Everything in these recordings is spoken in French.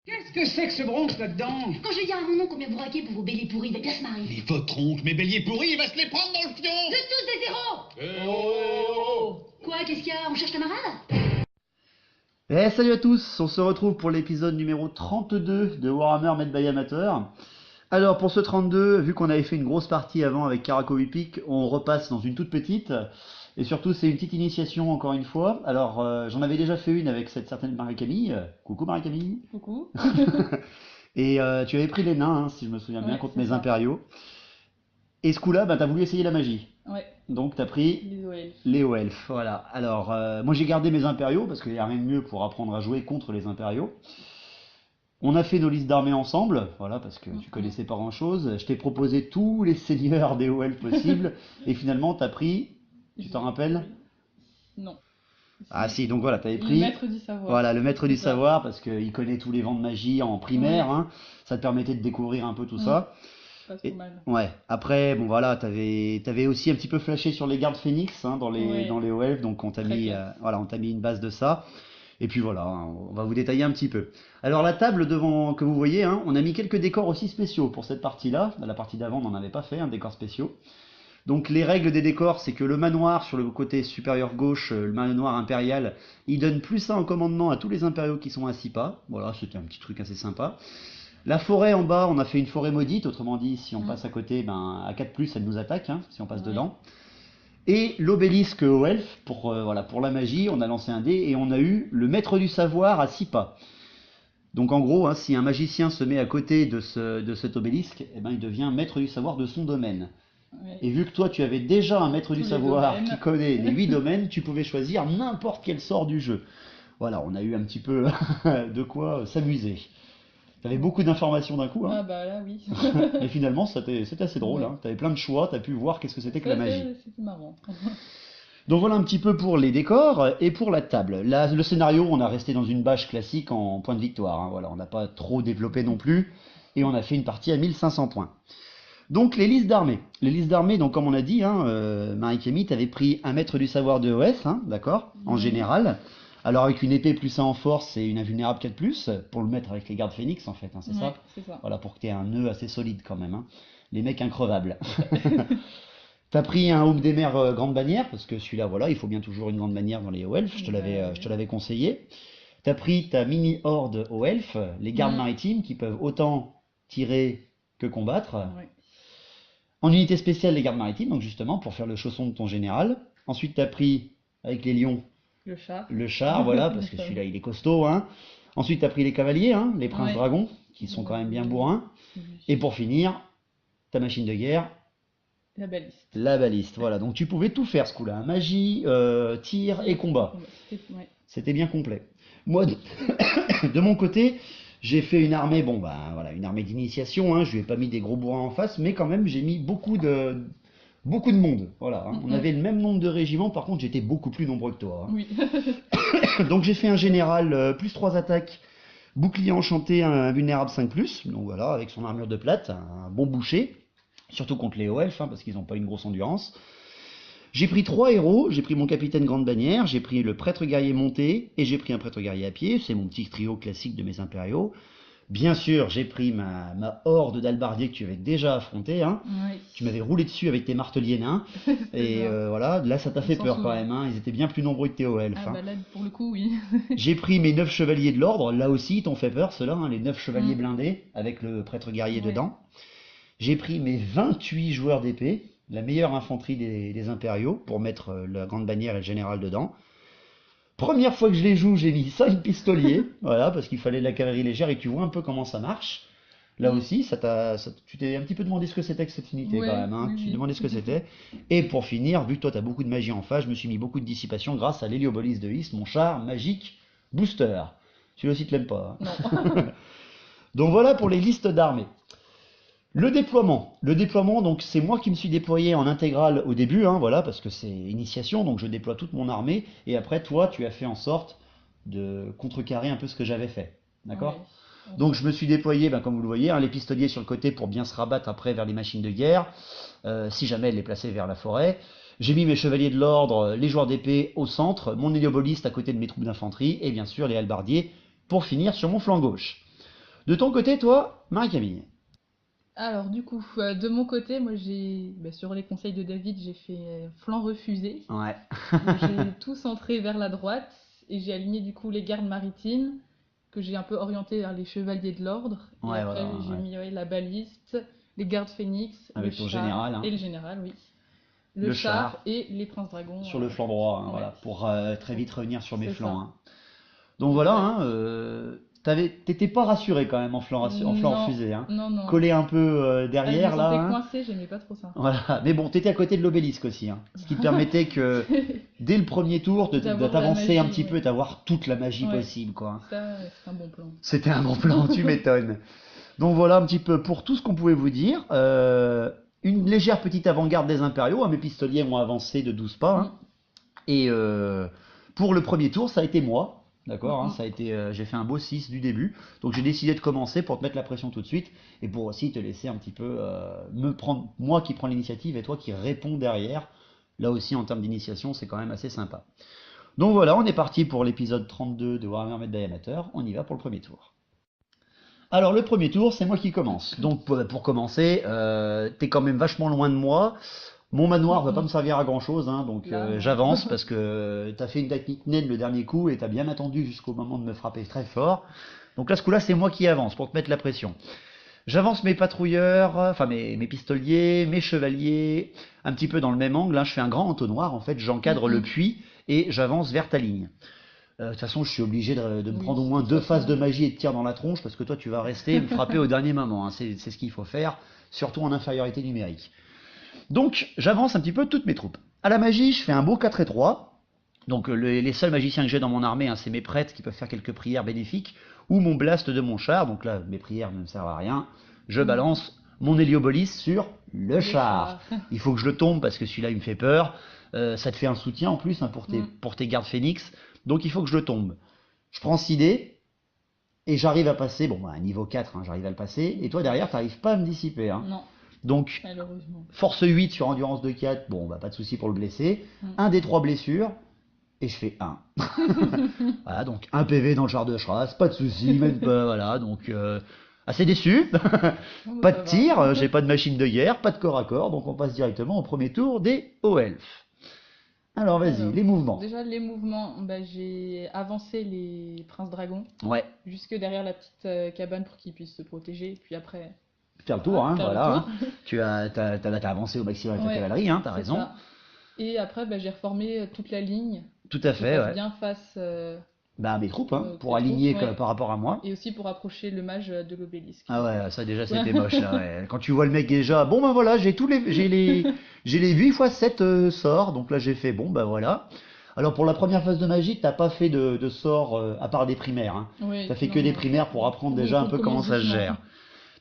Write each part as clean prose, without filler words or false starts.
Qu'est-ce que c'est que ce bronze là-dedans? Quand je vais dire à mon oncle combien vous raquez pour vos béliers pourris, il va bien se marier. Mais votre oncle, mes béliers pourris, il va se les prendre dans le fion! Vous êtes tous des zéros! Quoi, qu'est-ce qu'il y a? On cherche camarade? Salut à tous, on se retrouve pour l'épisode numéro 32 de Warhammer Made by Amateur. Alors pour ce 32, vu qu'on avait fait une grosse partie avant avec Karakovipic, on repasse dans une toute petite. Et surtout c'est une petite initiation encore une fois. Alors j'en avais déjà fait une avec cette certaine Marie-Camille. Coucou Marie-Camille. Coucou. Et tu avais pris les nains, hein, si je me souviens bien, Ouais, contre c'est mes ça. impériaux. Et ce coup-là, t'as voulu essayer la magie. Ouais, Donc t'as pris les OL. les hauts elfes, voilà. Alors, moi j'ai gardé mes impériaux parce qu'il n'y a rien de mieux pour apprendre à jouer contre les impériaux. On a fait nos listes d'armées ensemble, voilà, parce que tu connaissais pas grand-chose. Je t'ai proposé tous les seigneurs des hauts elfes possibles, et finalement t'as pris, tu t'en rappelles? Non. Ah si, donc voilà, t'avais Le pris, maître du savoir. voilà, le maître du C'est ça. savoir, parce qu'il connaît tous les vents de magie en primaire, hein. Ça te permettait de découvrir un peu tout ça. Pas Et- trop mal. Ouais, après, bon voilà, t'avais aussi un petit peu flashé sur les gardes phénix hein, dans Ouais. les hauts elfes, donc on t'a Très mis, classe. voilà, on t'a mis une base de ça. Et puis voilà, hein, on va vous détailler un petit peu. Alors la table devant que vous voyez, hein, on a mis quelques décors aussi spéciaux pour cette partie-là. La partie d'avant, on n'en avait pas fait, un décor spéciaux. Donc les règles des décors, c'est que le manoir sur le côté supérieur gauche, le manoir impérial, il donne plus 1 en commandement à tous les impériaux qui sont à 6 pas. Voilà, c'était un petit truc assez sympa. La forêt en bas, on a fait une forêt maudite, autrement dit, si on passe à côté, ben, à 4+, elle nous attaque, hein, si on passe Ouais. dedans. Et l'obélisque aux elfes, voilà, pour la magie, on a lancé un dé et on a eu le maître du savoir à 6 pas. Donc en gros, hein, si un magicien se met à côté de cet obélisque, eh ben, il devient maître du savoir de son domaine. Ouais. Et vu que toi tu avais déjà un maître du Tous les savoir domaines. qui connaît les 8 domaines, tu pouvais choisir n'importe quel sort du jeu. Voilà, on a eu un petit peu de quoi s'amuser. T'avais beaucoup d'informations d'un coup, hein. Ah bah là oui. Et finalement c'était assez drôle, Ouais. hein. T'avais plein de choix, t'as pu voir qu'est-ce que c'était que la Ça, magie. c'était marrant. Donc voilà un petit peu pour les décors et pour la table. Là, le scénario, on a resté dans une bâche classique en point de victoire, hein. Voilà, on n'a pas trop développé non plus et on a fait une partie à 1500 points. Donc les listes d'armées. Les listes d'armées, donc comme on a dit, hein, Marie-Camille, t'avais pris un maître du savoir de OS, hein, d'accord, en général. Alors avec une épée +1 en force et une invulnérable 4+, pour le mettre avec les gardes phénix en fait, hein, c'est Ouais, ça? c'est ça. Voilà, pour que tu aies un nœud assez solide quand même, hein. Les mecs increvables. T'as pris un Haume des Mers grande bannière, parce que celui-là, voilà, il faut bien toujours une grande bannière dans les hauts elfes, je te l'avais conseillé. T'as pris ta mini-horde aux elfes, les gardes Mhm. maritimes, qui peuvent autant tirer que combattre. Ouais. En unité spéciale, les gardes maritimes, donc justement, pour faire le chausson de ton général. Ensuite, t'as pris, avec les lions, Le chat. le char, voilà, parce que celui-là, il est costaud, hein. Ensuite, t'as pris les cavaliers, hein, les princes Ouais. dragons, qui sont quand même bien bourrins. Et pour finir, ta machine de guerre, La baliste. la baliste. Voilà, donc tu pouvais tout faire ce coup-là, hein. Magie, tir et combat. Ouais. C'était bien complet. Moi, de mon côté, j'ai fait une armée, bon ben voilà, une armée d'initiation, hein. Je lui ai pas mis des gros bourrins en face, mais quand même j'ai mis beaucoup de monde. Voilà, hein. On Mhm. avait le même nombre de régiments, par contre j'étais beaucoup plus nombreux que toi, hein. Oui. Donc j'ai fait un général +3 attaques, bouclier enchanté, un vulnérable 5+, donc voilà, avec son armure de plate, un bon boucher, surtout contre les hauts elfes, hein, parce qu'ils n'ont pas une grosse endurance. J'ai pris 3 héros, j'ai pris mon capitaine grande bannière, j'ai pris le prêtre guerrier monté, et j'ai pris un prêtre guerrier à pied, c'est mon petit trio classique de mes impériaux. Bien sûr, j'ai pris ma horde d'albardiers que tu avais déjà affronté, hein. Ouais. Tu m'avais roulé dessus avec tes marteliers nains, et ça. voilà, là ça t'a On fait s'en peur souvient. quand même, hein. Ils étaient bien plus nombreux que tes hauts elfes, Ah hein. bah là, pour le coup, oui. J'ai pris mes 9 chevaliers de l'ordre, là aussi ils t'ont fait peur ceux-là, hein, les 9 chevaliers Mm. blindés, avec le prêtre guerrier Ouais. dedans. J'ai pris mes 28 joueurs d'épée, la meilleure infanterie des impériaux, pour mettre la grande bannière et le général dedans. Première fois que je les joue, j'ai mis 5 pistoliers, voilà, parce qu'il fallait de la cavalerie légère, et tu vois un peu comment ça marche. Là aussi, tu t'es un petit peu demandé ce que c'était que cette unité Ouais, quand même, hein. oui, Tu te oui. demandais ce que c'était. Et pour finir, vu que toi tu as beaucoup de magie en face, je me suis mis beaucoup de dissipation grâce à l'héliobolus de Hys, mon char magique booster. Celui-là aussi tu l'aimes pas, hein. Non. Donc voilà pour les listes d'armées. Le déploiement, donc c'est moi qui me suis déployé en intégrale au début, hein, voilà, parce que c'est initiation, donc je déploie toute mon armée, et après toi tu as fait en sorte de contrecarrer un peu ce que j'avais fait, d'accord? Ouais. Donc je me suis déployé, ben, comme vous le voyez, hein, les pistoliers sur le côté pour bien se rabattre après vers les machines de guerre, si jamais elle les plaçait vers la forêt. J'ai mis mes chevaliers de l'ordre, les joueurs d'épée au centre, mon hélioboliste à côté de mes troupes d'infanterie, et bien sûr les halbardiers pour finir sur mon flanc gauche. De ton côté, toi, Marie-Camille? Alors, du coup, de mon côté, moi, sur les conseils de David, j'ai fait flanc refusé. Ouais. Donc, j'ai tout centré vers la droite et j'ai aligné, du coup, les gardes maritimes que j'ai un peu orientés vers les chevaliers de l'ordre. Et Ouais, après, voilà, j'ai ouais. mis la baliste, les gardes phénix, Avec le ton char général, hein. et le général, oui. Le Le char. char et les princes dragons. Sur le flanc droit, hein, ouais. voilà, pour très vite revenir sur mes C'est flancs, ça. hein. Donc voilà, Ouais. hein, t'étais pas rassuré quand même en en flanc Non, refusé, hein. non, non. Collé un peu Ah, je me derrière là, sentais hein. coincée, j'aimais pas trop ça. Voilà, mais bon, t'étais à côté de l'obélisque aussi, hein. Ce qui te permettait que dès le premier tour de D'avoir t'avancer la un magie, petit peu, ouais. d'avoir toute la magie Ouais. possible, quoi. Ça, c'est un bon plan. C'était un bon plan, tu m'étonnes. Donc voilà un petit peu pour tout ce qu'on pouvait vous dire. Une légère petite avant-garde des impériaux, hein, mes pistoliers ont avancé de 12 pas, hein. Et pour le premier tour, ça a été moi. D'accord, hein, ça a été, j'ai fait un beau 6 du début. Donc j'ai décidé de commencer pour te mettre la pression tout de suite et pour aussi te laisser un petit peu me prendre, moi qui prends l'initiative et toi qui réponds derrière. Là aussi, en termes d'initiation, c'est quand même assez sympa. Donc voilà, on est parti pour l'épisode 32 de Warhammer Made by Amateur. On y va pour le premier tour. Alors le premier tour, c'est moi qui commence. Donc pour commencer, t'es quand même vachement loin de moi. Mon manoir va pas me servir à grand chose, hein, donc Là, j'avance parce que t'as fait une technique naine le dernier coup et t'as bien attendu jusqu'au moment de me frapper très fort. Donc là, ce coup-là, c'est moi qui avance pour te mettre la pression. J'avance mes patrouilleurs, enfin mes pistoliers, mes chevaliers, un petit peu dans le même angle, hein. Je fais un grand entonnoir, en fait, j'encadre le puits et j'avance vers ta ligne. De toute façon, je suis obligé de me Oui, prendre au moins de toute 2 façon. phases de magie et de tir dans la tronche parce que toi, tu vas rester et me frapper au dernier moment, hein. C'est ce qu'il faut faire, surtout en infériorité numérique. Donc, j'avance un petit peu toutes mes troupes. À la magie, je fais un beau 4 et 3. Donc, les seuls magiciens que j'ai dans mon armée, hein, c'est mes prêtres qui peuvent faire quelques prières bénéfiques ou mon blast de mon char. Donc là, mes prières ne me servent à rien. Je balance mon héliobolis sur le char. Il faut que je le tombe parce que celui-là, il me fait peur. Ça te fait un soutien en plus, hein, pour tes gardes phénix. Donc, il faut que je le tombe. Je prends 6 dés et j'arrive à passer. Bon, à niveau 4, hein, j'arrive à le passer. Et toi, derrière, tu n'arrives pas à me dissiper, hein. Non, Donc, malheureusement. force 8 sur endurance de 4, bon, bah, pas de souci pour le blesser. Un des 3 blessures, et je fais 1. Voilà, donc 1 PV dans le char de Schrass, pas de souci, même pas, voilà, donc assez déçu. Bon, Pas ça de va. tir, j'ai pas de machine de guerre, pas de corps à corps, donc on passe directement au premier tour des hauts elfes. Alors vas-y, Alors, les mouvements. Déjà, les mouvements, j'ai avancé les princes dragons Ouais, jusque derrière la petite cabane pour qu'ils puissent se protéger. Puis après, faire le tour, hein, faire le voilà. tour. Hein. T'as avancé au maximum avec Ouais, ta cavalerie, hein, t'as c'est raison. ça. Et après, j'ai reformé toute la ligne Tout à pour fait, que ça ouais. bien face Bah mes troupes, hein, tes pour aligner troupes, ouais. par rapport à moi. et aussi pour approcher le mage de l'obélisque. Ah ouais, ça déjà c'était moche, là, ouais. Quand tu vois le mec déjà, bon ben voilà, j'ai les 8 x 7 sorts, donc là j'ai fait, bon ben voilà. Alors pour la première phase de magie, t'as pas fait de sorts à part des primaires, hein. Oui, T'as fait non, que des non. primaires pour apprendre Oui, déjà un faut peu comment commencer ça se doucement. gère.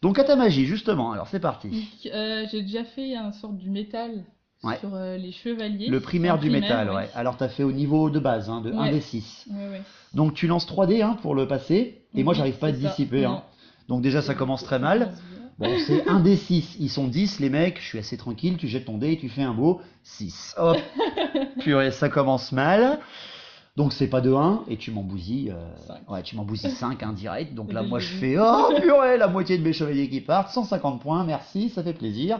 Donc à ta magie, justement, alors c'est parti. Donc, j'ai déjà fait un sort du métal Ouais. sur les chevaliers. Le primaire En du métal, oui. ouais. Alors t'as fait au niveau de base, hein, de 1 Ouais. des 6. Ouais, ouais. Donc tu lances 3 dés, hein, pour le passer, et moi j'arrive pas à te C'est ça. dissiper, hein. Non. Donc déjà ça commence très mal. commence bien. Bon, c'est 1 des 6, ils sont 10 les mecs, je suis assez tranquille, tu jettes ton dé et tu fais un beau 6. Hop, purée, ça commence mal. Donc c'est pas de 1 et tu m'en bousilles, Cinq. ouais, tu m'en bousilles 5 hein, direct. Donc là Dès le moi je début. fais, oh purée, la moitié de mes chevaliers qui partent, 150 points, merci, ça fait plaisir.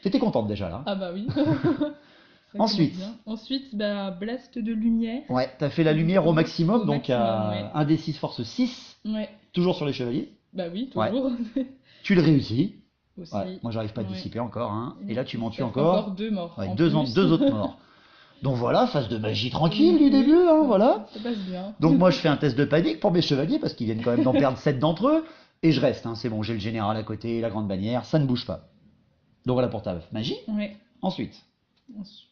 T'étais contente déjà là. Ah bah oui. Ça Ensuite. commence bien. Ensuite, blast de lumière. Ouais, t'as fait la lumière au maximum, Au donc maximum, à ouais. 1 des 6 force 6, Ouais. toujours sur les chevaliers. Bah oui, Ouais. toujours. Tu le réussis. Aussi. Ouais, moi j'arrive pas à Ouais. dissiper encore, hein. Et là tu m'en tues Ça fait encore. 2 morts. Ouais, en deux plus. autres morts. Donc voilà, phase de magie tranquille du début, hein, voilà. Ça passe bien. Donc moi je fais un test de panique pour mes chevaliers parce qu'ils viennent quand même d'en perdre 7 d'entre eux. Et je reste, hein, c'est bon, j'ai le général à côté, la grande bannière, ça ne bouge pas. Donc voilà pour ta magie. Ouais. Ensuite, Ensuite.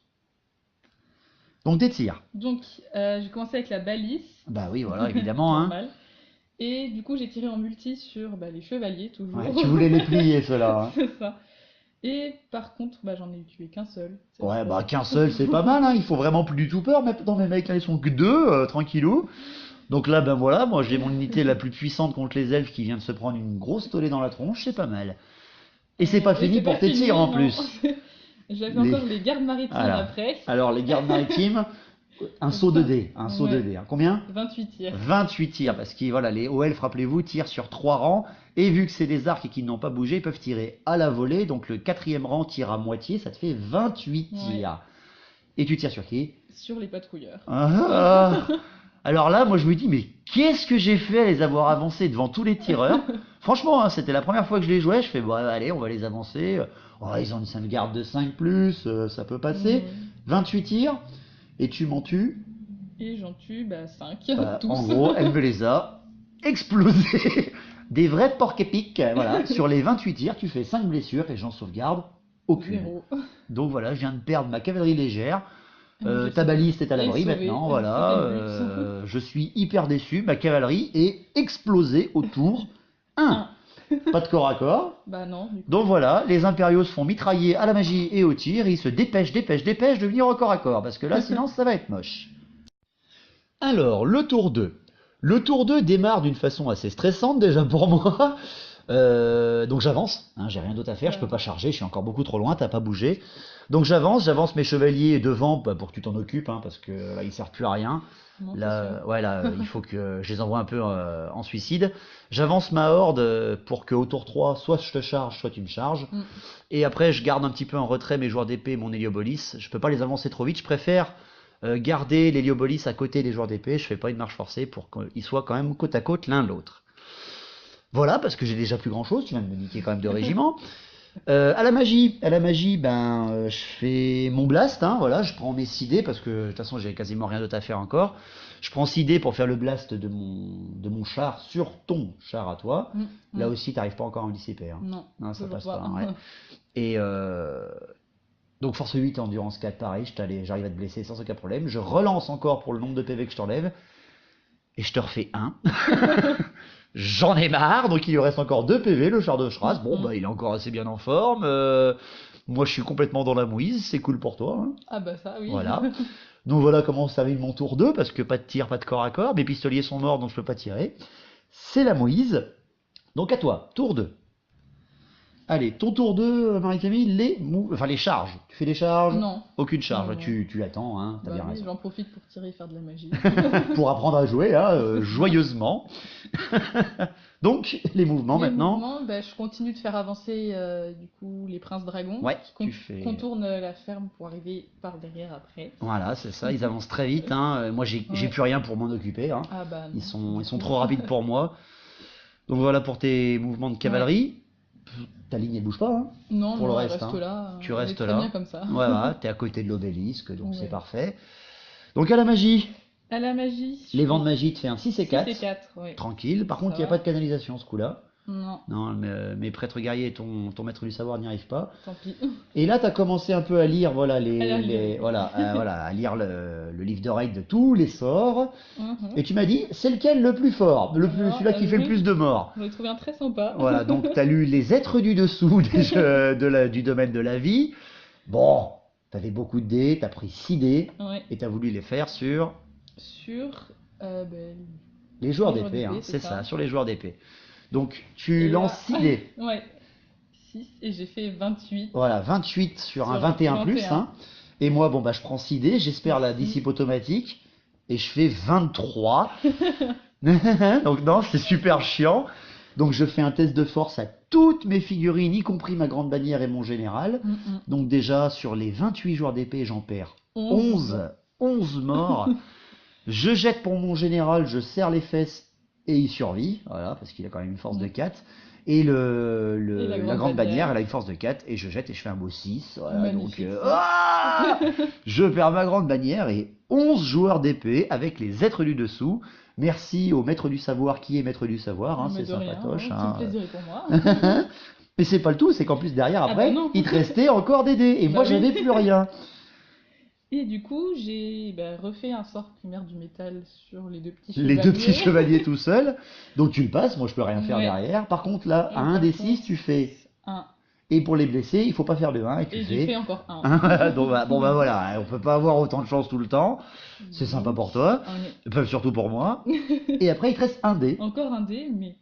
donc des tirs. Donc, j'ai commencé avec la balise. Bah oui, voilà, évidemment. Hein. Normal. Et du coup, j'ai tiré en multi sur les chevaliers, toujours. Ouais, tu voulais les plier ceux-là. Hein. C'est ça. Et par contre, j'en ai tué qu'un seul. cette Ouais, fois. bah qu'un seul c'est pas mal, hein. Il faut vraiment plus du tout peur. Maintenant mes mecs là ils sont que 2, tranquillou. Donc là, ben voilà, moi j'ai mon unité la plus puissante contre les elfes qui vient de se prendre une grosse tollée dans la tronche, c'est pas mal. Et c'est pas fini c'est pour pas tes fini, tirs en non. plus. J'avais Les- encore les gardes maritimes Voilà. après. Alors les gardes maritimes, Un saut de dés, Ouais. hein. Combien? 28 tirs. 28 tirs, parce que voilà, les OL, rappelez-vous, tirent sur 3 rangs, et vu que c'est des arcs et qu'ils n'ont pas bougé, ils peuvent tirer à la volée, donc le 4e rang tire à moitié, ça te fait 28 tirs. Et tu tires sur qui? Sur les patrouilleurs. Ah. Alors là, moi je me dis, mais qu'est-ce que j'ai fait à les avoir avancés devant tous les tireurs? Franchement, hein, c'était la première fois que je les jouais, je fais, bon, allez, on va les avancer. Oh, ils ont une sauvegarde de 5+, ça peut passer. 28 tirs, et tu m'en tues. Et j'en tue 5, tous. En gros, elle me les a explosés. Des vrais porcs épiques. Voilà. Sur les 28 tirs, tu fais 5 blessures et j'en sauvegarde aucune. 0. Donc voilà, je viens de perdre ma cavalerie légère. J'ai Ta sauvé. baliste est à l'abri Et sauvé. maintenant. Et Voilà. c'était le but. Je suis hyper déçu. Ma cavalerie est explosée au tour 1. Pas de corps à corps. Bah non, du coup. Donc voilà, les impériaux se font mitrailler à la magie et au tir, et ils se dépêchent de venir au corps à corps, parce que là, sinon, ça va être moche. Alors, le tour 2. Le tour 2 démarre d'une façon assez stressante déjà pour moi. Donc j'avance, hein, j'ai rien d'autre à faire, je peux pas charger, je suis encore beaucoup trop loin, t'as pas bougé. Donc j'avance mes chevaliers devant pour que tu t'en occupes, hein, parce que là ils servent plus à rien. Non, c'est Là, sûr. ouais, là, il faut que je les envoie un peu en suicide. J'avance ma horde pour qu'au tour 3, soit je te charge, soit tu me charges. Mm. Et après, je garde un petit peu en retrait mes joueurs d'épée et mon Héliobolis. Je peux pas les avancer trop vite. Je préfère garder l'Héliobolis à côté des joueurs d'épée. Je fais pas une marche forcée pour qu'ils soient quand même côte à côte l'un l'autre. Voilà, parce que j'ai déjà plus grand chose. Tu viens de me niquer quand même de régiment. À la magie, je fais mon blast, hein, voilà, je prends mes 6 dés parce que de toute façon j'ai quasiment rien d'autre à faire encore. Je prends 6 dés pour faire le blast de mon char sur ton char à toi. Là aussi, t'arrives pas encore à me dissiper. Hein. Non, Ça toujours passe pas. pas. Ouais. Et donc force 8 et endurance 4, pareil, j'arrive à te blesser sans aucun problème. Je relance encore pour le nombre de PV que je t'enlève. Et je te refais 1. J'en ai marre, donc il lui reste encore 2 PV, le char de Schraz. Bon, bah il est encore assez bien en forme. Moi je suis complètement dans la mouise, c'est cool pour toi. Hein. Ah bah ça, oui. Voilà. Donc voilà comment ça arrive mon tour 2, parce que pas de tir, pas de corps à corps. Mes pistoliers sont morts, donc je peux pas tirer. C'est la mouise. Donc à toi, tour 2. Allez, ton tour 2, Marie-Camille, les charges. Tu fais des charges? Non. Aucune charge, Non, non. Tu attends, hein, t'as Bah bien oui, raison. j'en profite pour tirer et faire de la magie. Pour apprendre à jouer, hein, joyeusement. Donc, les mouvements Les maintenant. mouvements, je continue de faire avancer du coup les princes dragons Ouais, qui tu fais. contournent la ferme pour arriver par derrière après. Voilà, c'est ça, ils avancent très vite. Hein. Moi, j'ai Ouais. plus rien pour m'en occuper. Hein. Ah bah Ils non. sont trop rapides pour moi. Donc voilà pour tes mouvements de cavalerie. Ta ligne, elle bouge pas. Hein. Non, Pour non, le elle reste, reste hein. là. Tu elle est restes très là. bien comme ça. Voilà, t'es à côté de l'obélisque, donc Ouais. c'est parfait. Donc à la magie. À la magie. Les vents de magie te fait un 6 et 4. 6 et 4, ouais. Tranquille. Par Ça contre, il n'y a va. pas de canalisation ce coup-là. Non, Non, mes prêtres guerriers et ton maître du savoir n'y arrivent pas. tant pis. Et là, tu as commencé un peu à lire, voilà, À lire. à lire le livre de règles de tous les sorts. Mhm. Et tu m'as dit, c'est lequel le plus fort, Alors, celui-là qui fait le oui. plus de morts. J'en ai trouvé un très sympa. Voilà, donc tu as lu les êtres du dessous du domaine de la vie. Bon, tu avais beaucoup de dés, tu as pris 6 dés Ouais. et tu as voulu les faire sur Sur les joueurs Les joueurs d'épée, hein, d'épée, c'est c'est ça, ça. sur les joueurs d'épée. Donc tu Et là- lances 6 dés. ouais. 6 et j'ai fait 28. Voilà, 28 sur un Sur 21 plus. 21. Hein. Et moi, bon, bah, je prends 6 dés, j'espère la Merci. dissipe automatique. Et je fais 23. Donc, non, c'est super chiant. Donc, je fais un test de force à toutes mes figurines, y compris ma grande bannière et mon général. Donc, déjà, sur les 28 joueurs d'épée, j'en perds 11 morts. Je jette pour mon général, je serre les fesses et il survit. Voilà, parce qu'il a quand même une force de 4. Et Et la grande bannière, elle a une force de 4 et je jette et je fais un beau 6. Voilà, donc, Magnifique. je perds ma grande bannière et 11 joueurs d'épée avec les êtres du dessous. Merci au maître du savoir qui est maître du savoir, hein, Mais c'est de rien, sympatoche. hein, Hein. c'est plaisir pour moi. Mais c'est pas le tout, c'est qu'en plus derrière Ah après, bah non. il te restait encore des dés et Bah moi oui. j'avais plus rien. Et du coup, j'ai refait un sort primaire du métal sur les deux petits Les deux petits chevaliers tout seuls. Donc tu le passes, moi je peux rien faire Ouais. derrière. Par contre là, Et à 1 par des contre, 6, tu fais. 1. Et pour les blessés, il faut pas faire de 1 et tu Et j'ai fais. fait encore 1. Donc, bon bah voilà, on peut pas avoir autant de chance tout le temps. C'est sympa pour toi, enfin, surtout pour moi. Et après il te reste un dé. Encore un dé, mais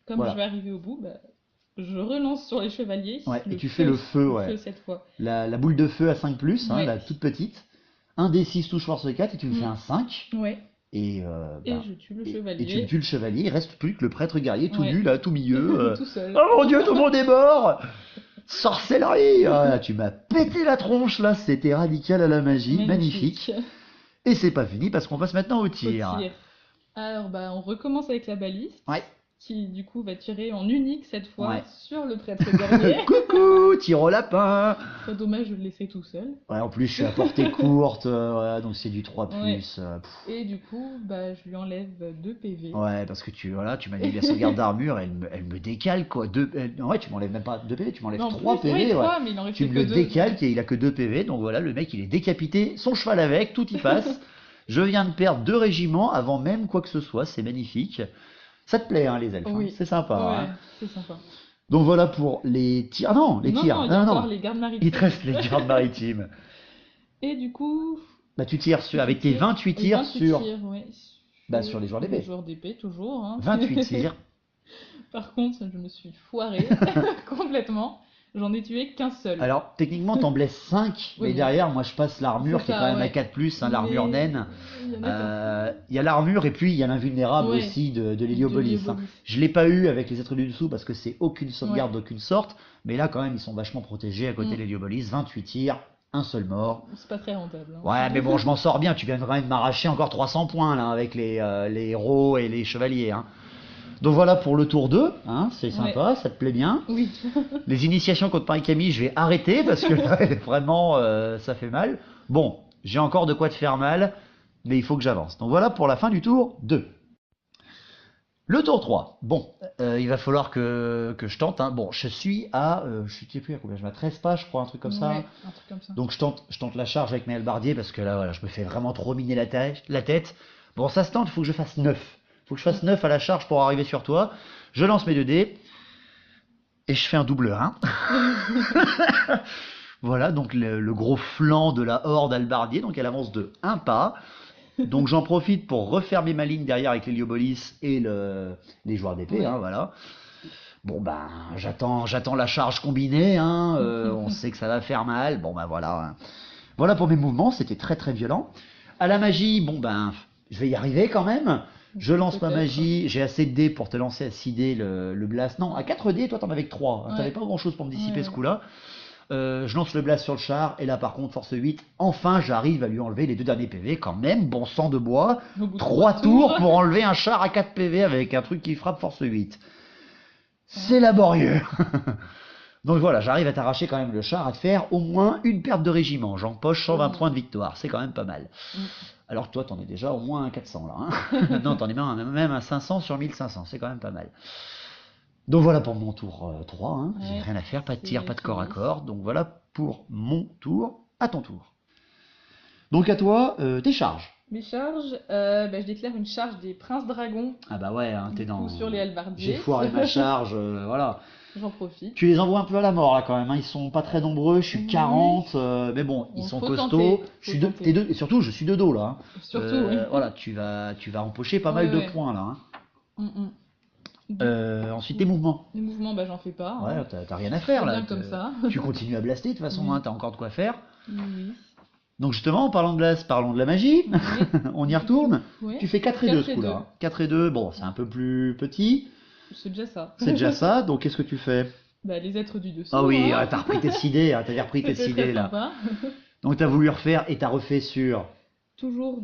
comme Voilà. je vais arriver au bout, je relance sur les chevaliers. Ouais, et tu fais le feu, ouais. cette fois. La boule de feu à 5+, hein, Ouais. la toute petite. un D6 touche force 4 et tu me fais un 5. Ouais. Et, Et je tue le chevalier. Et tu tues le chevalier, il reste plus que le prêtre guerrier tout Ouais. nu là, tout milieu. Tout seul. Oh mon dieu, tout le monde est mort! Sorcellerie! Ah, tu m'as pété la tronche là, c'était radical à la magie, magnifique. Et c'est pas fini parce qu'on passe maintenant au tir. Alors on recommence avec la baliste. Ouais. Qui du coup va tirer en unique cette fois Ouais. sur le prêtre guerrier. Coucou, tire au lapin! C'est dommage de le laisser tout seul. Ouais, en plus je suis à portée courte, voilà, donc c'est du 3+. Ouais. Et du coup, je lui enlève 2 PV. Ouais, parce que tu m'as dit la sauvegarde d'armure, elle me décale quoi. Ouais, tu m'enlèves même pas 2 PV, tu m'enlèves 3 PV. Oui, 3, ouais. mais il en reste Tu me que le 2. décales et il a que 2 PV, donc voilà, le mec il est décapité, son cheval avec, tout y passe. Je viens de perdre 2 régiments avant même quoi que ce soit, c'est magnifique. Ça te plaît, hein, les elfes, Oui. hein, c'est sympa. Ouais, Hein. c'est sympa. Donc voilà pour les tirs. Ah non, les tirs. Non, il y a encore les gardes maritimes. Il te reste les gardes maritimes. Et du coup, Bah tu tires avec tes 28 tirs sur... sur les joueurs d'épée. Les joueurs d'épée, toujours. Hein. 28 tirs. Par contre, je me suis foirée complètement. J'en ai tué qu'un seul. Alors, techniquement, t'en blesses 5, mais Oui. derrière, moi, je passe l'armure C'est qui est ça, quand même à ouais. 4+, hein, l'armure Mais naine. il y en a Il y a l'armure et puis il y a l'invulnérable Ouais. aussi de l'héliopolis. De Hein. l'héliopolis. Je l'ai pas eu avec les êtres du dessous parce que c'est aucune sauvegarde d'aucune sorte, mais là, quand même, ils sont vachement protégés à côté de l'héliopolis. 28 tirs, un seul mort. C'est pas très rentable. Hein. Ouais, mais bon, je m'en sors bien. Tu viens quand même m'arracher encore 300 points là avec les héros et les chevaliers. Hein. Donc voilà pour le tour 2, hein, c'est sympa, ça te plaît bien. Oui. Les initiations contre Marie-Camille, je vais arrêter parce que là, vraiment, ça fait mal. Bon, j'ai encore de quoi te faire mal, mais il faut que j'avance. Donc voilà pour la fin du tour 2. Le tour 3. Bon, il va falloir que je tente. Hein. Bon, je suis à, je sais plus à combien, je m'ai à 13 pas, je crois, un truc comme ça. Ouais, un truc comme ça. Donc je tente la charge avec mes halbardiers parce que là, voilà, je me fais vraiment trop miner la tête. Bon, ça se tente, il faut que je fasse 9. Faut que je fasse 9 à la charge pour arriver sur toi. Je lance mes 2 dés. Et je fais un double 1. Voilà, donc le gros flanc de la horde halbardier. Donc elle avance de 1 pas. Donc j'en profite pour refermer ma ligne derrière avec l'héliopolis et les joueurs d'épée. Ouais. Hein, voilà. Bon ben, j'attends la charge combinée. Hein, on sait que ça va faire mal. Bon ben voilà. Hein. Voilà pour mes mouvements. C'était très très violent. À la magie, bon ben, je vais y arriver quand même. Je lance ma magie, j'ai assez de dés pour te lancer à 6 dés le blast. Non, à 4 dés, toi t'en avais que 3. Hein, t'avais pas grand chose pour me dissiper ce coup-là. Je lance le blast sur le char, et là par contre, force 8, enfin j'arrive à lui enlever les 2 derniers PV quand même. Bon sang de bois, 3 tours pour enlever un char à 4 PV avec un truc qui frappe force 8. C'est laborieux. Donc voilà, j'arrive à t'arracher quand même le char, à te faire au moins une perte de régiment. J'empoche 120 points de victoire, c'est quand même pas mal. Alors que toi, t'en es déjà au moins un 400 là. Hein. Non, t'en es même un 500 sur 1500, c'est quand même pas mal. Donc voilà pour mon tour 3. Hein. J'ai rien à faire, pas de tir, pas de corps à corps. Donc voilà pour mon tour, à ton tour. Donc à toi, tes charges. Mes charges, je déclare une charge des princes dragons. Ah bah ouais, hein, t'es dans... Sur les halbardiers. J'ai foiré ma charge, voilà. J'en profite. Tu les envoies un peu à la mort là quand même, hein. Ils sont pas très nombreux, je suis 40, mais bon, ils sont costauds. Et surtout, je suis de dos là. Hein. Surtout, oui. Voilà, tu vas empocher pas mal de points là. Hein. Ensuite, tes mouvements. Les mouvements, j'en fais pas. Ouais, hein. t'as rien à faire là. Bien comme ça. Tu continues à blaster de toute façon, hein, t'as encore de quoi faire. Oui. Donc justement, en parlant de blast, parlons de la magie. Oui. On y retourne. Oui. Tu fais 4 et 2 ce 4 et coup-là. 2. Hein. 4 et 2, bon, c'est un peu plus petit. C'est déjà ça. C'est déjà ça, donc qu'est-ce que tu fais? Les êtres du dessous. Ah oui, hein. t'as repris tes idées, hein, t'as repris tes C'était idées très là. sympa. Donc t'as voulu refaire et t'as refait sur... Toujours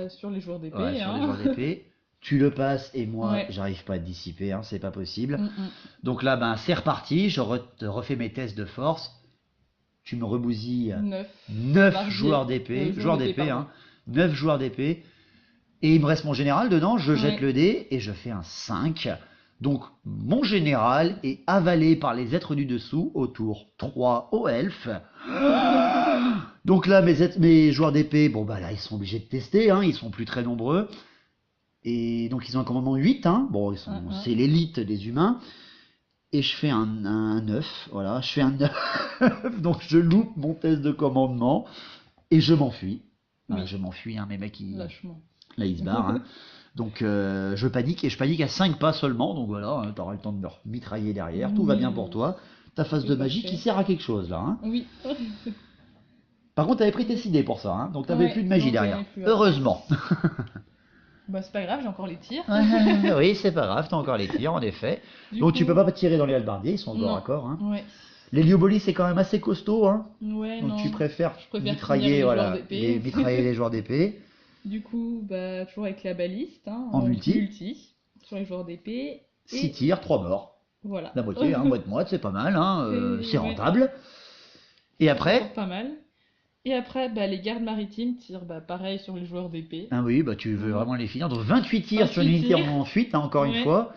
sur les joueurs d'épée. Ouais, sur hein. les joueurs d'épée. Tu le passes et moi, Ouais. j'arrive pas à te dissiper, hein, c'est pas possible. Mm. Donc là, c'est reparti, je te refais mes tests de force. Tu me rebousilles 9 Barbier. joueurs d'épée, Joueurs d'épée, hein, 9 joueurs d'épée. Et il me reste mon général dedans, je jette Ouais. le dé et je fais un 5. Donc mon général est avalé par les êtres du dessous au tour 3 aux elfes. Donc là, mes joueurs d'épée, là, ils sont obligés de tester, hein, ils sont plus très nombreux. Et donc ils ont un commandement 8, hein. Bon, c'est l'élite des humains. Et je fais un 9, voilà, je fais un 9. Donc je loupe mon test de commandement et je m'enfuis. Oui. Je m'enfuis, hein, mes mecs, Lâchement. là ils se barrent. Hein. Donc je panique, et je panique à 5 pas seulement. Donc voilà, hein, t'auras le temps de me mitrailler derrière, tout va bien pour toi. Ta phase de magie qui sert à quelque chose là. Hein. Oui. Par contre, t'avais pris tes idées pour ça, hein, donc t'avais Ouais, plus de magie donc, derrière. j'en ai plus, Heureusement. Bah, c'est pas grave, j'ai encore les tirs. Oui, c'est pas grave, t'as encore les tirs, en effet. Du Donc coup- tu peux pas tirer dans les halbardiers, ils sont encore Non. d'accord. Hein. Ouais. L'héliobolis, c'est quand même assez costaud, hein. Ouais, Donc non. tu préfères, Je préfère mitrailler, finir les voilà, joueurs d'épée. mitrailler les joueurs d'épée. Du coup, bah, toujours avec la baliste, hein, En multi. sur les joueurs d'épée. 6 tirs, 3 morts. Voilà. La moitié, hein, moite-moite, c'est pas mal, hein, c'est Ouais. rentable. Et après, Pas mal. Et après, bah, les gardes maritimes tirent bah, pareil sur les joueurs d'épée. ah oui, bah tu veux vraiment les finir. Donc 28 tirs sur une 28 unité tirs. en fuite, hein, encore une Ouais. fois.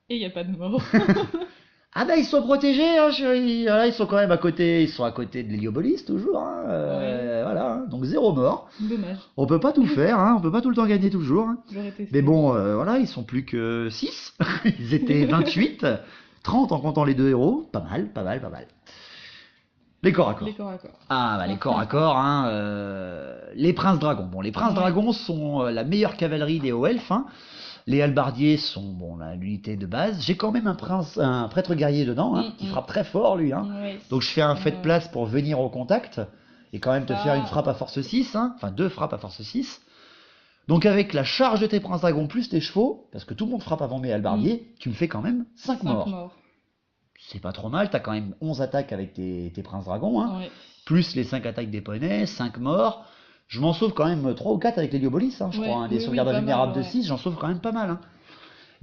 Et il n'y a pas de mort. Ah bah ils sont protégés, hein, chérie. Voilà, ils sont quand même à côté, ils sont à côté de l'héliobolis toujours. Hein, voilà, hein. Donc 0 mort. Dommage. On peut pas tout faire, hein, on peut pas tout le temps gagner toujours. Hein. J'aurais testé. Mais bon, voilà, ils sont plus que 6. Ils étaient 28, 30 en comptant les 2 héros. Pas mal, pas mal, pas mal. Les corps à corps. Les corps à corps. Ah bah les corps à corps, hein, les princes dragons. Bon, les princes Ouais. dragons sont la meilleure cavalerie des hauts elfes. Hein. Les halbardiers sont bon l'unité de base. J'ai quand même un prêtre guerrier dedans, hein, qui frappe très fort lui. Hein. Ouais, Donc je fais un fait de ouais. place pour venir au contact et quand même te Ça. faire une frappe à force 6, hein, enfin 2 frappes à force 6. Donc avec la charge de tes princes dragons plus tes chevaux, parce que tout le monde frappe avant mes halbardiers, tu me fais quand même 5 5 morts. morts. C'est pas trop mal, t'as quand même 11 attaques avec tes princes dragons, hein, Ouais. plus les 5 attaques des poneys, 5 morts. Je m'en sauve quand même 3 ou 4 avec l'héliobolis, hein, je Ouais, crois, hein, des oui, sauvegardes oui, pas vulnérables mal, de ouais. 6, j'en sauve quand même pas mal. Hein.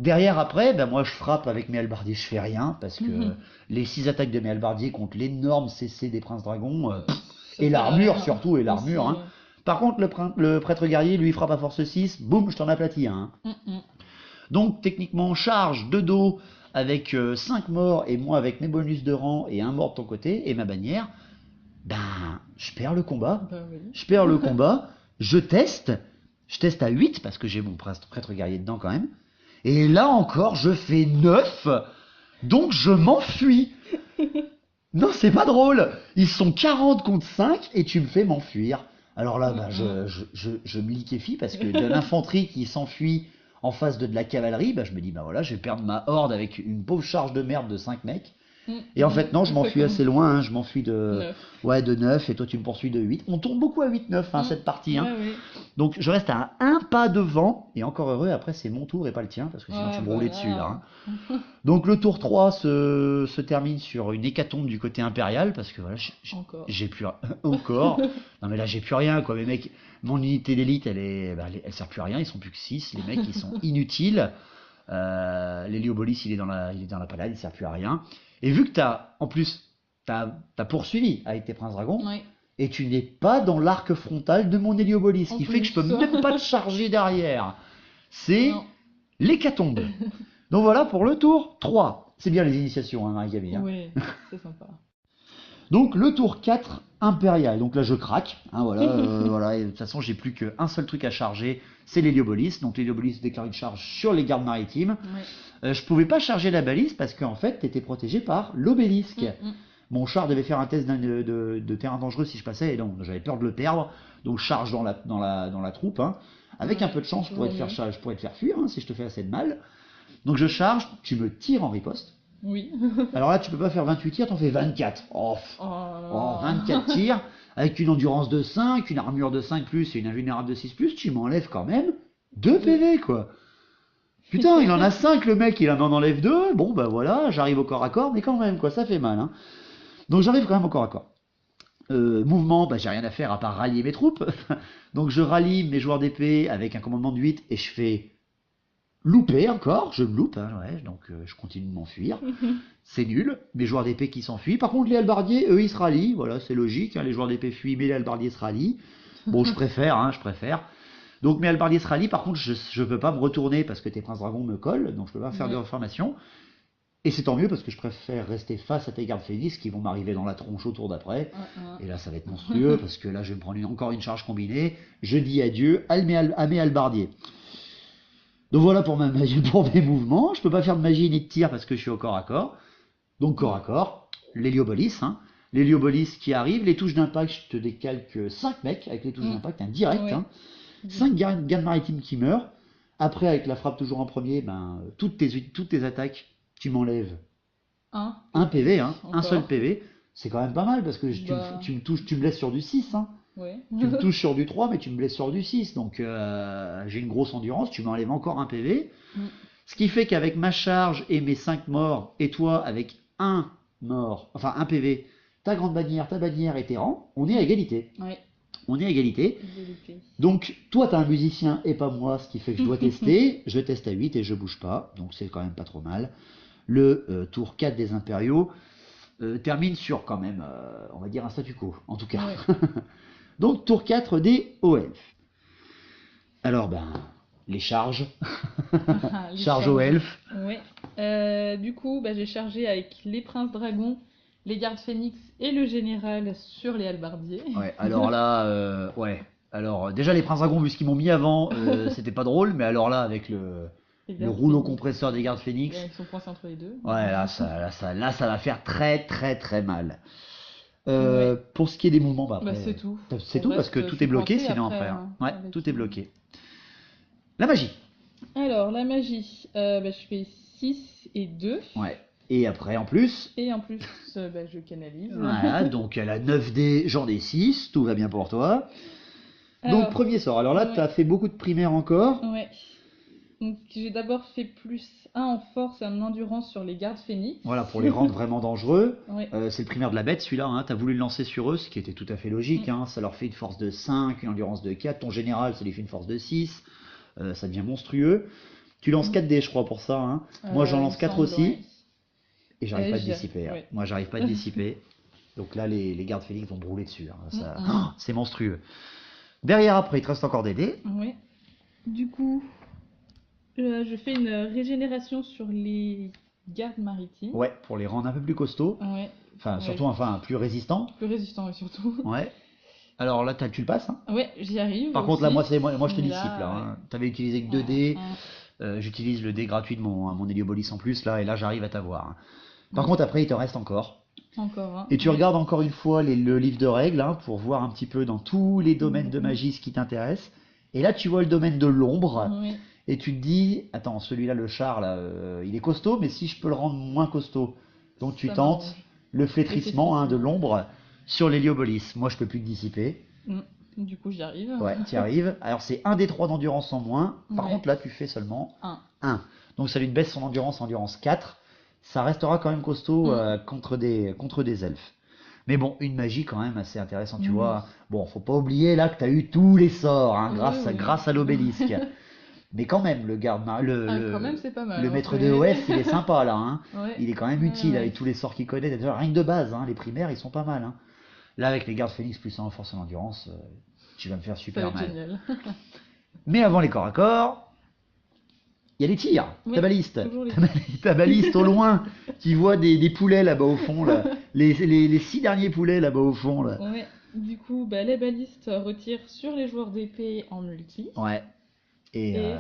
Derrière après, ben moi je frappe avec mes halbardiers, je fais rien, parce que les 6 attaques de mes halbardiers contre l'énorme CC des princes dragons, Ça et sert à l'armure rien. surtout, et l'armure. Aussi, Hein. Par contre, le prêtre guerrier, lui, frappe à force 6, boum, je t'en aplatis un. Hein. Donc, techniquement, charge de dos avec 5 morts et moi avec mes bonus de rang et un mort de ton côté et ma bannière, ben, je perds le combat. Bah oui. Je perds le combat, je teste à 8 parce que j'ai mon prêtre guerrier dedans quand même. Et là encore, je fais 9, donc je m'enfuis. Non, c'est pas drôle. Ils sont 40 contre 5 et tu me fais m'enfuir. Alors là, bah, je me liquéfie parce que de l'infanterie qui s'enfuit en face de la cavalerie, bah, je me dis, bah voilà, je vais perdre ma horde avec une pauvre charge de merde de 5 mecs. Et en fait, non, je m'enfuis assez loin, hein, je m'enfuis de 9 et toi tu me poursuis de 8. On tourne beaucoup à 8-9 hein, cette partie. Hein. Ouais, ouais. Donc je reste à un pas devant, et encore heureux, après c'est mon tour et pas le tien, parce que sinon tu me roulais dessus là. Hein. Donc le tour 3 se termine sur une hécatombe du côté impérial, parce que voilà, Encore. j'ai plus encore. Non mais là j'ai plus rien quoi, mes mecs, mon unité d'élite elle sert plus à rien, ils sont plus que 6, les mecs ils sont inutiles. L'héliobolis il est dans la palade, il sert plus à rien. Et vu que t'as poursuivi avec tes princes dragons, Ouais. et tu n'es pas dans l'arc frontal de mon héliobolis, ce En qui fait que je peux plus. même pas te charger derrière. C'est Non. l'hécatombe. Donc voilà pour le tour 3. C'est bien les initiations, hein, Marie-Camille. Hein. Ouais, c'est sympa. Donc le tour 4, impérial. Donc là je craque. Hein, voilà, voilà. Et de toute façon, j'ai plus qu'un seul truc à charger, c'est l'héliobolis. Donc l'héliobolis déclare une charge sur les gardes maritimes. Ouais. Je pouvais pas charger la balise parce qu'en fait, tu étais protégé par l'obélisque. Mon char devait faire un test de terrain dangereux si je passais, et donc j'avais peur de le perdre. Donc charge dans la troupe. Hein. Avec un peu de chance, je pourrais te faire fuir hein, si je te fais assez de mal. Donc je charge, tu me tires en riposte. Oui. Alors là, tu peux pas faire 28 tirs, t'en fais 24. Oh, Oh. 24 tirs, avec une endurance de 5, une armure de 5+, et une invulnérable de 6+, tu m'enlèves quand même 2 PV, quoi. Putain, il en a 5, le mec, il en enlève 2. Bon, bah voilà, j'arrive au corps à corps, mais quand même, quoi, ça fait mal. Hein. Donc j'arrive quand même au corps à corps. Mouvement, bah, j'ai rien à faire à part rallier mes troupes. Donc je rallie mes joueurs d'épée avec un commandement de 8, et je fais louper encore, je me loupe, hein, ouais, donc je continue de m'enfuir. C'est nul, mes joueurs d'épée qui s'enfuient. Par contre, les halbardiers, eux, ils se rallient, voilà, c'est logique, hein, les joueurs d'épée fuient, mais les halbardiers se rallient. Bon, je préfère, hein, je préfère. Donc mes halbardiers se rallient, par contre, je peux pas me retourner parce que tes princes dragons me collent, donc je peux pas faire de reformation. Et c'est tant mieux parce que je préfère rester face à tes gardes phénix qui vont m'arriver dans la tronche au tour d'après. Et là, ça va être monstrueux parce que là, je vais me prendre encore une charge combinée. Je dis adieu à mes halbardiers. Donc voilà pour mes mouvements. Je peux pas faire de magie ni de tir parce que je suis au corps à corps. Donc corps à corps, l'héliobolis. Hein. L'héliobolis qui arrive, les touches d'impact, je te décalque 5 mecs avec les touches d'impact, un direct. Ouais. Hein. 5 gardes maritimes qui meurent. Après, avec la frappe toujours en premier, ben, toutes tes attaques, tu m'enlèves un PV, hein, un Encore. seul PV. C'est quand même pas mal parce que Bah. tu me touches, tu me blesses sur du 6, hein. Ouais. Tu me touches sur du 3, mais tu me blesses sur du 6. Donc j'ai une grosse endurance, tu m'enlèves encore un PV. Mm. Ce qui fait qu'avec ma charge et mes 5 morts, et toi avec un mort, enfin un PV, ta grande bannière, ta bannière et tes rangs, on est à égalité. Ouais. On est à égalité. Égalité. Donc toi t'as un musicien et pas moi, ce qui fait que je dois tester. Je teste à 8 et je bouge pas, donc c'est quand même pas trop mal. Le tour 4 des impériaux termine sur quand même, on va dire un statu quo, en tout cas. Ouais. Donc tour 4 des OL. Alors ben, les charges. Ah, les Charge charges. aux elfes. Ouais. Du coup, bah, j'ai chargé avec les princes dragons, les gardes phénix et le général sur les halbardiers. Ouais, alors là, ouais. Alors déjà les princes dragons, vu ce qu'ils m'ont mis avant, c'était pas drôle, mais alors là avec Les le gardes rouleau phénix. compresseur des gardes phénix, Ouais, ils sont coincés entre les deux. ouais là ça va faire très très très mal. Ouais. Pour ce qui est des mouvements, bah Bah, après, c'est tout. c'est On tout parce reste- que je tout suis est bloqué coincée sinon après, après. Hein. hein, Ouais, avec tout est lui. bloqué. La magie. Alors, la magie, bah, je fais 6 et 2. Ouais. Et après en plus, Et en plus, bah, je canalise. voilà, donc elle a 9 dés, j'en ai 6, tout va bien pour toi. Donc Alors, premier sort. Alors là, ouais. tu as fait beaucoup de primaires encore. Ouais. Donc, j'ai d'abord fait plus 1 en force et en endurance sur les gardes phénix. Voilà, pour les rendre vraiment dangereux. Ouais. C'est le primaire de la bête, celui-là. Hein. Tu as voulu le lancer sur eux, ce qui était tout à fait logique. Hein. Ça leur fait une force de 5, une endurance de 4. Ton général, ça lui fait une force de 6. Ça devient monstrueux. Tu lances 4 dés, je crois, pour ça. Hein. Moi, j'en il lance me 4 semble, aussi. ouais. Et j'arrive Ouais, pas à te j'y arrive, dissiper. Hein. ouais. Moi, j'arrive pas à te dissiper. Donc là, les gardes Félix vont brûler dessus. Hein. Ça... Mm. Oh, c'est monstrueux. Derrière, après, il te reste encore des dés. Ouais. Du coup, je fais une régénération sur les gardes maritimes. Ouais, pour les rendre un peu plus costauds. Ouais. Enfin, Ouais. surtout, enfin, plus résistants. Plus résistant, ouais, surtout. Ouais. Alors là, tu le passes. Hein. Ouais, j'y arrive. Par contre, là, aussi. moi, je te Mais dissipe. Là, ouais. hein. Tu avais utilisé que 2 dés. Ouais. J'utilise le dé gratuit de mon Héliobolis en plus, là, et là, j'arrive à t'avoir. Hein. Par Mm. contre, après, il te reste encore. Encore un. Et tu regardes encore une fois le livre de règles hein, pour voir un petit peu dans tous les domaines de magie ce qui t'intéresse. Et là, tu vois le domaine de l'ombre. Ouais. Et tu te dis, attends, celui-là, le char, là, il est costaud, mais si je peux le rendre moins costaud. Donc tu Ça tentes m'arrange. le flétrissement hein, de flétrissement. l'ombre sur l'héliobolis. Moi, je peux plus te dissiper. Mm. Du coup, j'y arrive. Ouais, tu y arrives. Alors, c'est un des 3 d'endurance en moins. Par Ouais. contre, là, tu fais seulement Un. 1. Donc, ça lui baisse son endurance, endurance 4. Ça restera quand même costaud contre des elfes. Mais bon, une magie quand même assez intéressante, tu Oui. vois. Bon, faut pas oublier là que tu as eu tous les sorts hein, Oui, oui. grâce à l'obélisque. Mais quand même, le garde Ah, quand même, c'est pas mal. le hein, maître c'est- de OS, il est sympa là. Hein. Ouais. Il est quand même Ouais, utile ouais. avec tous les sorts qu'il connaît. Déjà, rien que de base, hein, les primaires, ils sont pas mal. Hein. Là, avec les gardes Phoenix plus 1 en force et en endurance, tu vas me faire Ça va super être mal. génial. Mais avant les corps à corps, il y a les tirs. Oui, Ta baliste. toujours les Ta baliste au loin. Tu vois des poulets là-bas au fond. Là. Les 6 derniers poulets là-bas au fond. Là. Ouais. Du coup, bah, les balistes retirent sur les joueurs d'épée en multi. Ouais. Et Et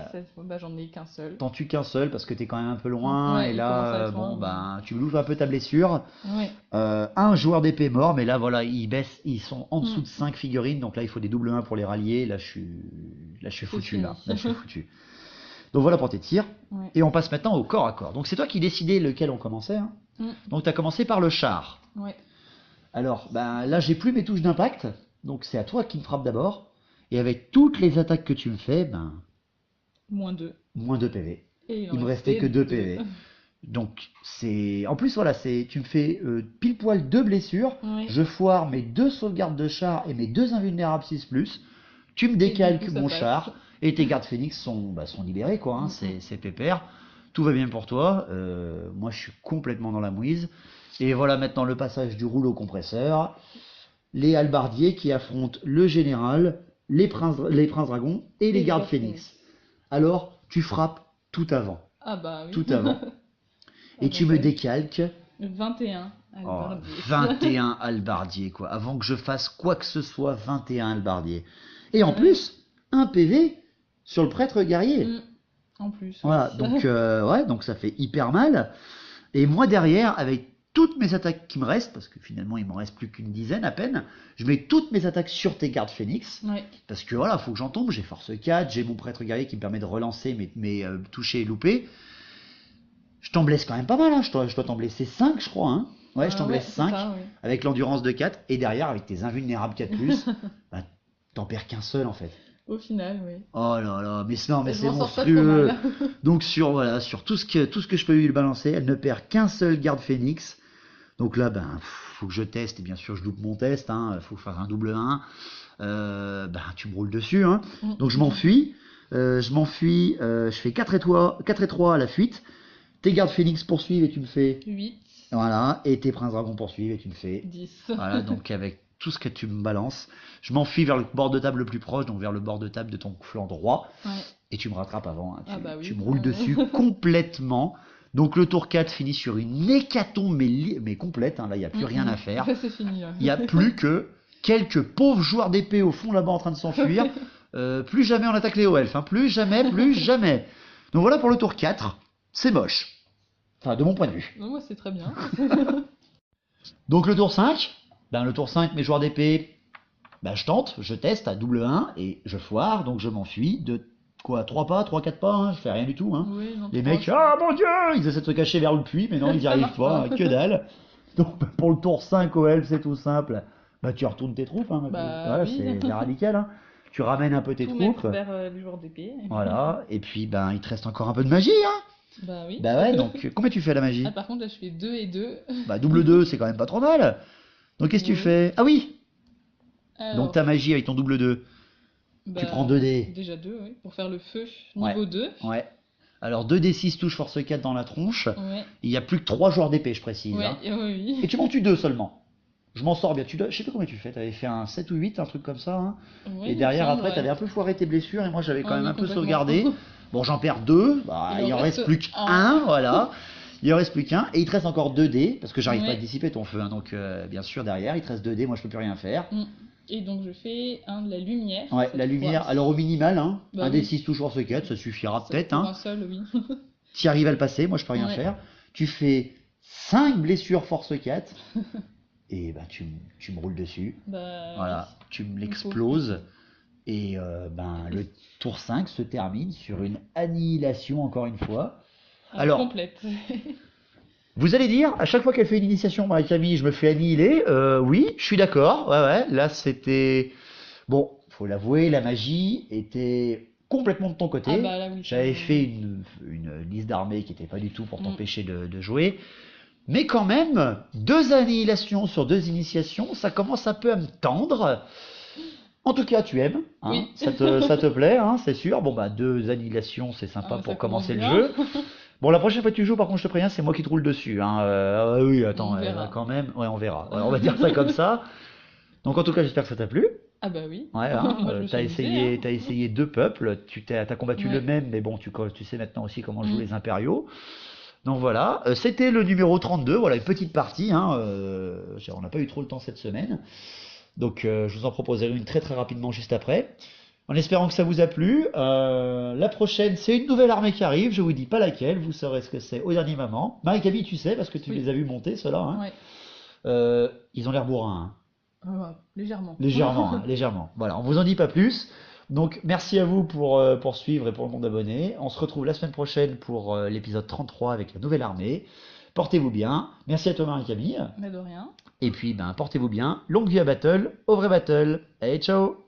bah, j'en ai qu'un seul. t'en tues qu'un seul parce que t'es quand même un peu loin. Ouais, et il commence à là, être bon, loin, ben, tu louches un peu ta blessure. Ouais. Un joueur d'épée mort, mais là, voilà, ils baissent. Ils sont en dessous Mm. de 5 figurines. Donc là, il faut des double 1 pour les rallier. Là, je suis foutu. fini. Là, je suis foutu. Donc voilà pour tes tirs. Ouais. Et on passe maintenant au corps à corps. Donc c'est toi qui décidais lequel on commençait. Hein. Mm. Donc tu as commencé par le char. Ouais. Alors, ben, là, j'ai plus mes touches d'impact. Donc c'est à toi qui me frappe d'abord. Et avec toutes les attaques que tu me fais, ben, Moins 2. moins 2 PV. Et Il me restait que 2 PV. Donc c'est... En plus, voilà, tu me fais pile poil 2 blessures. Ouais. Je foire mes 2 sauvegardes de char et mes 2 invulnérables 6+. Tu me décalques du coup, ça mon passe. char. Et tes gardes phénix sont libérés, quoi. Hein. C'est pépère. Tout va bien pour toi. Moi, je suis complètement dans la mouise. Et voilà maintenant le passage du rouleau compresseur. Les halbardiers qui affrontent le général, les princes dragons et les gardes phénix. Alors, tu frappes tout avant. Ah bah oui. Tout avant. Et tu me décalques 21. oh, halbardier. 21 halbardiers, quoi. Avant que je fasse quoi que ce soit, 21 halbardiers. Et en Ouais. plus, un PV sur le prêtre guerrier. Mm. En plus. Voilà, ouais. donc ça fait hyper mal. Et moi derrière, avec toutes mes attaques qui me restent, parce que finalement il m'en reste plus qu'une dizaine à peine, je mets toutes mes attaques sur tes gardes phénix, Ouais. parce que voilà, faut que j'en tombe, j'ai force 4, j'ai mon prêtre guerrier qui me permet de relancer mes touchés et loupés. Je t'en blesse quand même pas mal, hein. Je dois t'en blesser 5 je crois. Hein. Ouais, je t'en laisse c'est 5 ça, ouais. avec l'endurance de 4 et derrière avec tes invulnérables 4+, bah, t'en perds qu'un seul en fait. Au final, oui. Oh là là, mais non, mais Je c'est m'en sors pas trop monstrueux. mal. Donc sur tout ce que je peux lui balancer, elle ne perd qu'un seul garde phénix. Donc là, ben, faut que je teste, et bien sûr je loupe mon test, hein, faut faire un double 1. Ben, tu me roules dessus, hein. Donc je m'enfuis, je fais 4 et 3 à la fuite. Tes gardes phénix poursuivent et tu me fais, 8, voilà, et tes princes dragons poursuivent et tu me fais, 10. voilà, donc avec tout ce que tu me balances, je m'enfuis vers le bord de table le plus proche, donc vers le bord de table de ton flanc droit, Ouais. et tu me rattrapes avant, hein. Ah bah oui. Tu me roules dessus complètement. Donc le tour 4 finit sur une hécatombe, mais complète, hein. Là il n'y a plus rien à faire. C'est fini là. Il n'y a plus que quelques pauvres joueurs d'épée au fond là-bas en train de s'enfuir. Plus jamais on attaque les hauts elfes, hein. Plus jamais. Donc voilà pour le tour 4, c'est moche. Enfin, de mon point de vue. Non, moi c'est très bien. Donc le tour 5, mes joueurs d'épée, ben, je tente, je teste à double 1 et je foire, donc je m'enfuis de quoi, 3 pas, 3-4 pas, hein, je fais rien du tout. Hein. Oui, non, Les trois, mecs, c'est- ah mon dieu, ils essaient de se cacher vers le puits, mais non, ils n'y Ça arrivent marche pas, pas. hein, que dalle. Donc pour le tour 5 au elfe, c'est tout simple. Bah tu retournes tes troupes, hein, Bah, voilà, oui. c'est radical. Hein. Tu ramènes un peu tes tout troupes, mettre vers les joueurs d'épée. voilà, et puis ben il te reste encore un peu de magie, hein. Bah oui. Bah ouais, donc combien tu fais à la magie? Ah, par contre, là, je fais 2 et 2. Bah double 2, c'est quand même pas trop mal. Donc qu'est-ce que tu Oui. fais? Ah oui, Alors, donc ta magie avec ton double 2, bah, tu prends 2 dés. Déjà 2, oui. Pour faire le feu, Ouais. niveau 2. Ouais. Alors 2d6 touche force 4 dans la tronche. Ouais. Il n'y a plus que 3 joueurs d'épée, je précise. Ouais, Hein. oui. Et tu m'en tues 2 seulement. Je m'en sors bien. Je sais plus combien tu fais. Tu avais fait un 7 ou 8, un truc comme ça. Hein. Ouais, Et il derrière, me semble, après, tu avais ouais. un peu foiré tes blessures. Et moi, j'avais quand Ah même oui, un peu complètement. sauvegardé. Bon, j'en perds 2. Bah, il en reste plus qu'un. Voilà. Il en reste plus qu'un. Et il te reste encore 2 dés. Parce que j'arrive pas à Ouais. dissiper ton feu. Hein. Donc, bien sûr, derrière, il te reste 2 dés. Moi, je peux plus rien faire. Et donc, je fais un de la lumière. Ouais, cette la lumière. fois. Alors, au minimal, hein, Bah un oui. D6 touche force 4, ça suffira C'est peut-être. pour Hein. un seul, oui. Tu arrives à le passer, moi je peux rien Ouais. faire. Tu fais 5 blessures force 4 et bah tu me roules dessus. Bah, Voilà, tu me l'exploses et ben le tour 5 se termine sur une annihilation encore une fois. Alors, complète. vous allez dire, à chaque fois qu'elle fait une initiation, Marie-Camille, je me fais annihiler. Oui, je suis d'accord. Ouais, là c'était... Bon, faut l'avouer, la magie était complètement de ton côté. Ah bah là, oui. J'avais fait une liste d'armées qui n'était pas du tout pour t'empêcher de jouer. Mais quand même, 2 annihilations sur 2 initiations, ça commence un peu à me tendre. En tout cas, tu aimes, hein, Oui. ça te plaît, hein, c'est sûr. Bon, bah 2 annihilations, c'est sympa Ah, ça pour commencer le commence jeu. Bon, la prochaine fois que tu joues, par contre, je te préviens, c'est moi qui te roule dessus. Hein. Oui, attends, On verra. quand même. Ouais, on verra. Ouais, on va dire ça comme ça. Donc, en tout cas, j'espère que ça t'a plu. Ah bah oui. Ouais, hein, Moi, je me suis amusée, hein. t'as essayé 2 peuples, t'as combattu Ouais. le même, mais bon, tu sais maintenant aussi comment jouent les impériaux. Donc voilà, c'était le numéro 32, voilà une petite partie, hein, on n'a pas eu trop le temps cette semaine, donc je vous en proposerai une très très rapidement juste après, en espérant que ça vous a plu. La prochaine, c'est une nouvelle armée qui arrive, je vous dis pas laquelle, vous saurez ce que c'est au dernier moment. Marie-Camille, tu sais, parce que tu Oui. les as vus monter, ceux-là, hein. Ouais. Ils ont l'air bourrins, hein. Légèrement. Légèrement, hein, légèrement. Voilà, on vous en dit pas plus. Donc merci à vous pour suivre et pour le nombre d'abonnés. On se retrouve la semaine prochaine pour l'épisode 33 avec la nouvelle armée. Portez-vous bien. Merci à toi Marie-Camille. Mais de rien. Et puis ben portez-vous bien. Longue vie à Battle, au vrai Battle. Allez, ciao.